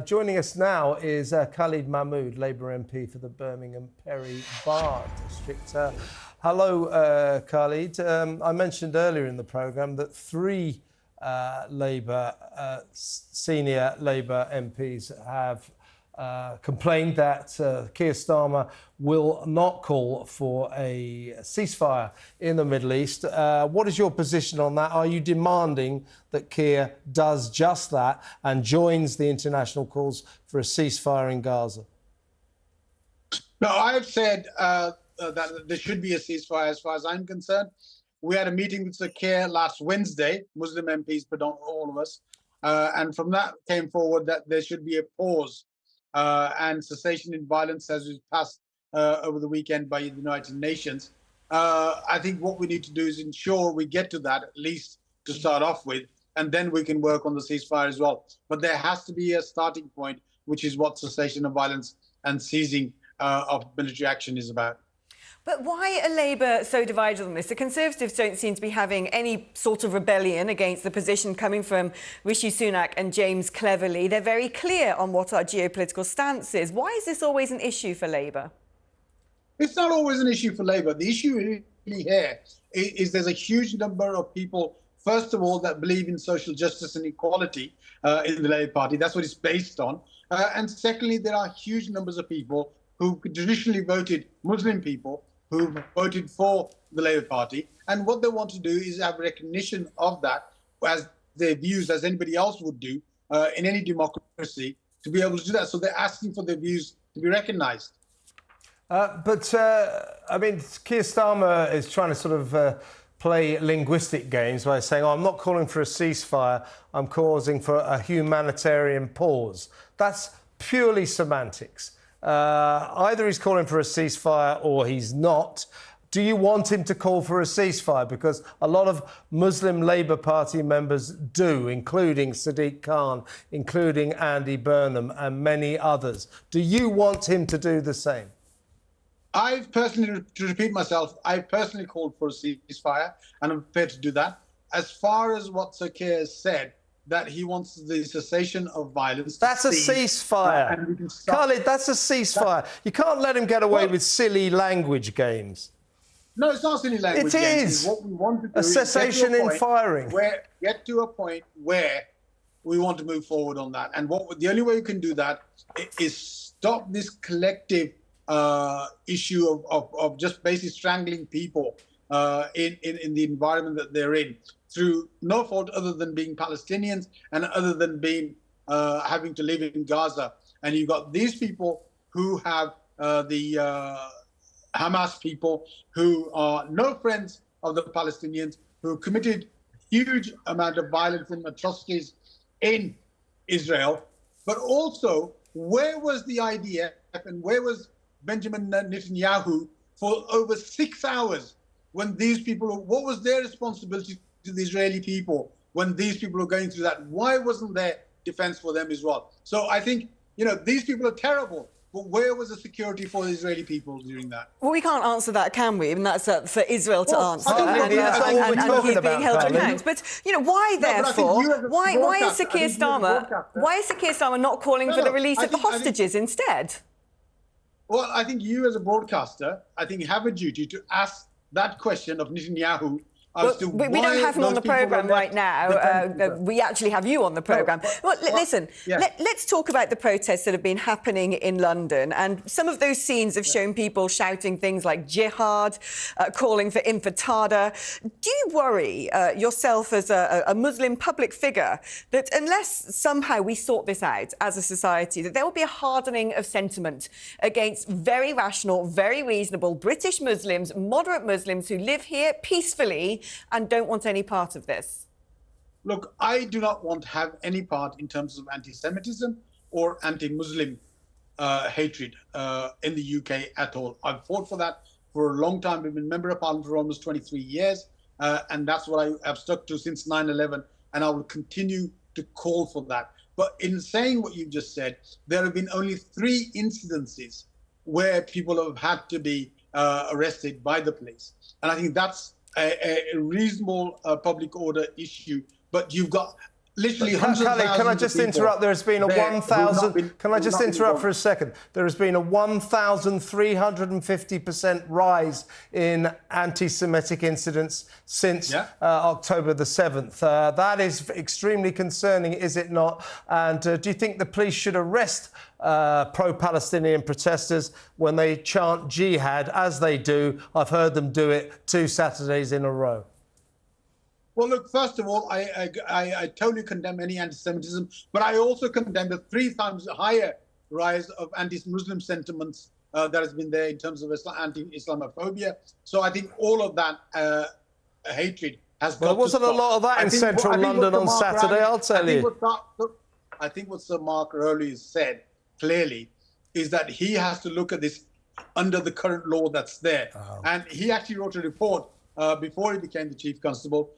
Joining us now is Khalid Mahmood, Labour MP for the Birmingham Perry Barr district. Hello, Khalid. I mentioned earlier in the programme that three senior Labour MPs have complained that Keir Starmer will not call for a ceasefire in the Middle East. What is your position on that? Are you demanding that Keir does just that and joins the international calls for a ceasefire in Gaza? No, I've said that there should be a ceasefire as far as I'm concerned. We had a meeting with Sir Keir last Wednesday, Muslim MPs, but not all of us. And from that came forward that there should be a pause and cessation in violence as was passed over the weekend by the United Nations. I think what we need to do is ensure we get to that, at least to start off with, and then we can work on the ceasefire as well. But there has to be a starting point, which is what cessation of violence and ceasing of military action is about. But why are Labour so divided on this? The Conservatives don't seem to be having any sort of rebellion against the position coming from Rishi Sunak and James Cleverly. They're very clear on what our geopolitical stance is. Why is this always an issue for Labour? It's not always an issue for Labour. The issue really here is there's a huge number of people, first of all, that believe in social justice and equality in the Labour Party. That's what it's based on. And secondly, there are huge numbers of people who traditionally voted, Muslim people, who voted for the Labour Party. And what they want to do is have recognition of that as their views, as anybody else would do in any democracy, to be able to do that. So they're asking for their views to be recognised. I mean, Keir Starmer is trying to sort of play linguistic games by saying, I'm not calling for a ceasefire, I'm calling for a humanitarian pause. That's purely semantics. Either he's calling for a ceasefire or he's not. Do you want him to call for a ceasefire? Because a lot of Muslim Labour Party members do, including Sadiq Khan, including Andy Burnham and many others. Do you want him to do the same? I've personally, to repeat myself, I've personally called for a ceasefire and I'm prepared to do that. As far as what Sir Keir has said, that he wants the cessation of violence. That's a ceasefire. Khalid, that's a ceasefire. You can't let him get away with silly language games. No, it's not silly language games. It is. What we want to do a cessation in firing. Get to a point where we want to move forward on that. And the only way you can do that is stop this collective issue of just basically strangling people in the environment that they're in, through no fault other than being Palestinians and other than being having to live in Gaza. And you've got these people who have the Hamas people who are no friends of the Palestinians, who committed huge amount of violence and atrocities in Israel. But also, where was the IDF and where was Benjamin Netanyahu for over 6 hours when these people, what was their responsibility to the Israeli people when these people are going through that? Why wasn't there defense for them as well? So I think, these people are terrible, but where was the security for the Israeli people during that? Well, we can't answer that, can we? And that's for Israel to answer and he's being held to account. But, why, therefore, why is Sir Keir Starmer not calling for the release of the hostages instead? Well, I think you as a broadcaster, have a duty to ask that question of Netanyahu. Well, we don't have him on the programme right now. We actually have you on the programme. Listen, let's talk about the protests that have been happening in London. And some of those scenes have shown people shouting things like jihad, calling for intifada. Do you worry yourself as a Muslim public figure that unless somehow we sort this out as a society, that there will be a hardening of sentiment against very rational, very reasonable British Muslims, moderate Muslims who live here peacefully and don't want any part of this? Look, I do not want to have any part in terms of anti-Semitism or anti-Muslim hatred in the UK at all. I've fought for that for a long time. I've been member of parliament for almost 23 years, and that's what I have stuck to since 9/11, and I will continue to call for that. But in saying what you've just said, there have been only 3 incidences where people have had to be arrested by the police. And I think that's a reasonable public order issue. But you've got literally hundreds of thousands. Can I just interrupt? There has been a 1,000. Can I just interrupt for a second? There has been a 1,350% rise in anti-Semitic incidents since October the 7th. That is extremely concerning, is it not? And do you think the police should arrest pro-Palestinian protesters when they chant jihad, as they do? I've heard them do it 2 Saturdays in a row. Well, look, first of all, I totally condemn any anti-Semitism, but I also condemn the 3 times higher rise of anti-Muslim sentiments that has been there in terms of anti-Islamophobia. So I think all of that hatred has got to stop. There wasn't a lot of that in central London on Saturday, I'll tell you. I think what Sir Mark Rowley has said clearly is that he has to look at this under the current law that's there. And he actually wrote a report before he became the Chief Constable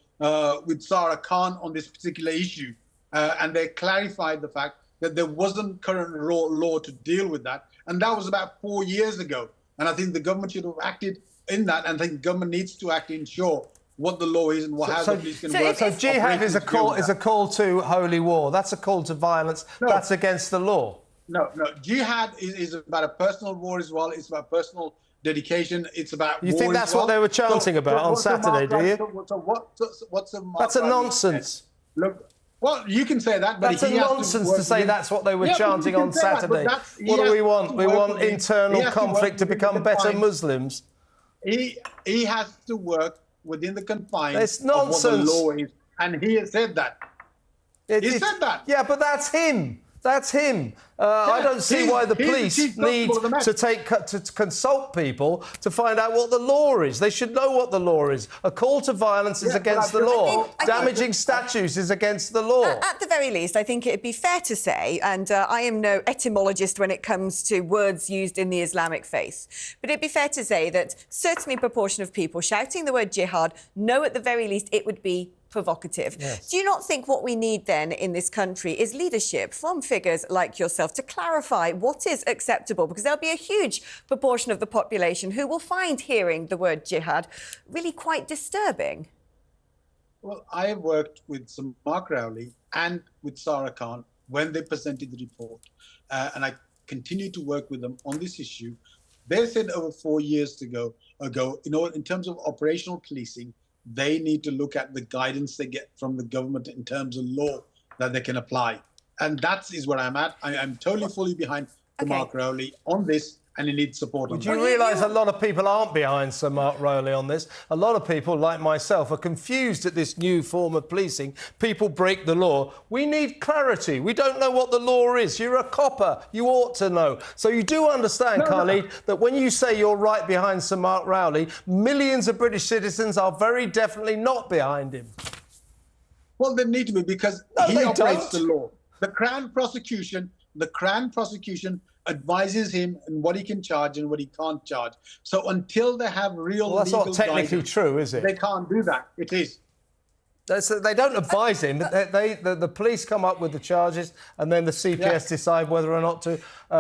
with Sarah Khan on this particular issue. And they clarified the fact that there wasn't current law to deal with that. And that was about 4 years ago. And I think the government should have acted in that. And I think the government needs to act to ensure what the law is and how the police can work. So jihad is a call to holy war. That's a call to violence. No. That's against the law. No. Jihad is about a personal war as well. It's about personal dedication. It's about You think that's what they were chanting about on Saturday, do you? That's a nonsense. Look, well, you can say that, but that's a nonsense to say that's what they were chanting on Saturday. What do we want? We want internal conflict to become better Muslims. He has to work within the confines it's nonsense. Of what the law is, and he has said that. He said that. Yeah, but that's him. That's him. I don't see why the police need to consult people to find out what the law is. They should know what the law is. A call to violence is against the law. Damaging statues is against the law. At the very least, I think it'd be fair to say, and I am no etymologist when it comes to words used in the Islamic faith, but it'd be fair to say that certainly a proportion of people shouting the word jihad know at the very least it would be provocative. Yes. Do you not think what we need then in this country is leadership from figures like yourself to clarify what is acceptable? Because there'll be a huge proportion of the population who will find hearing the word jihad really quite disturbing. Well, I have worked with Sir Mark Rowley and with Sarah Khan when they presented the report, and I continue to work with them on this issue. They said over 4 years ago, in terms of operational policing, they need to look at the guidance they get from the government in terms of law that they can apply. And that is where I'm at. I'm totally, fully behind Sir Mark Rowley on this, and he needs support on that. Do you realise a lot of people aren't behind Sir Mark Rowley on this? A lot of people, like myself, are confused at this new form of policing. People break the law. We need clarity. We don't know what the law is. You're a copper. You ought to know. So you do understand, Khalid, that when you say you're right behind Sir Mark Rowley, millions of British citizens are very definitely not behind him. Well, they need to be, because he operates the law. The Crown prosecution advises him on what he can charge and what he can't charge. So until they have real that's legal not technically guidance, true, is it? They can't do that. It is. They don't advise him. The police come up with the charges, and then the CPS decide whether or not to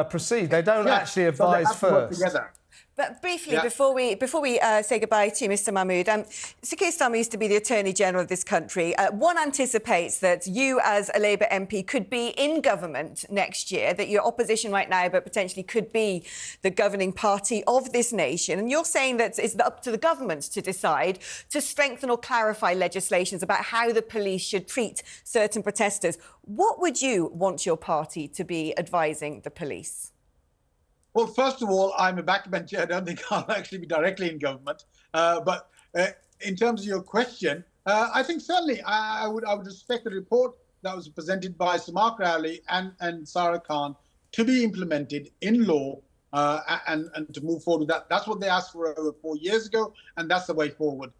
proceed. They don't actually advise first. But briefly, before we say goodbye to you, Mr Mahmood, Sir Keir Starmer used to be the Attorney General of this country. One anticipates that you, as a Labour MP, could be in government next year, that you're opposition right now, but potentially could be the governing party of this nation. And you're saying that it's up to the government to decide to strengthen or clarify legislations about how the police should treat certain protesters. What would you want your party to be advising the police? Well, first of all, I'm a backbencher. I don't think I'll actually be directly in government. But in terms of your question, I think certainly I would respect the report that was presented by Sir Mark Rowley and Sarah Khan to be implemented in law and to move forward with that. That's what they asked for over 4 years ago, and that's the way forward.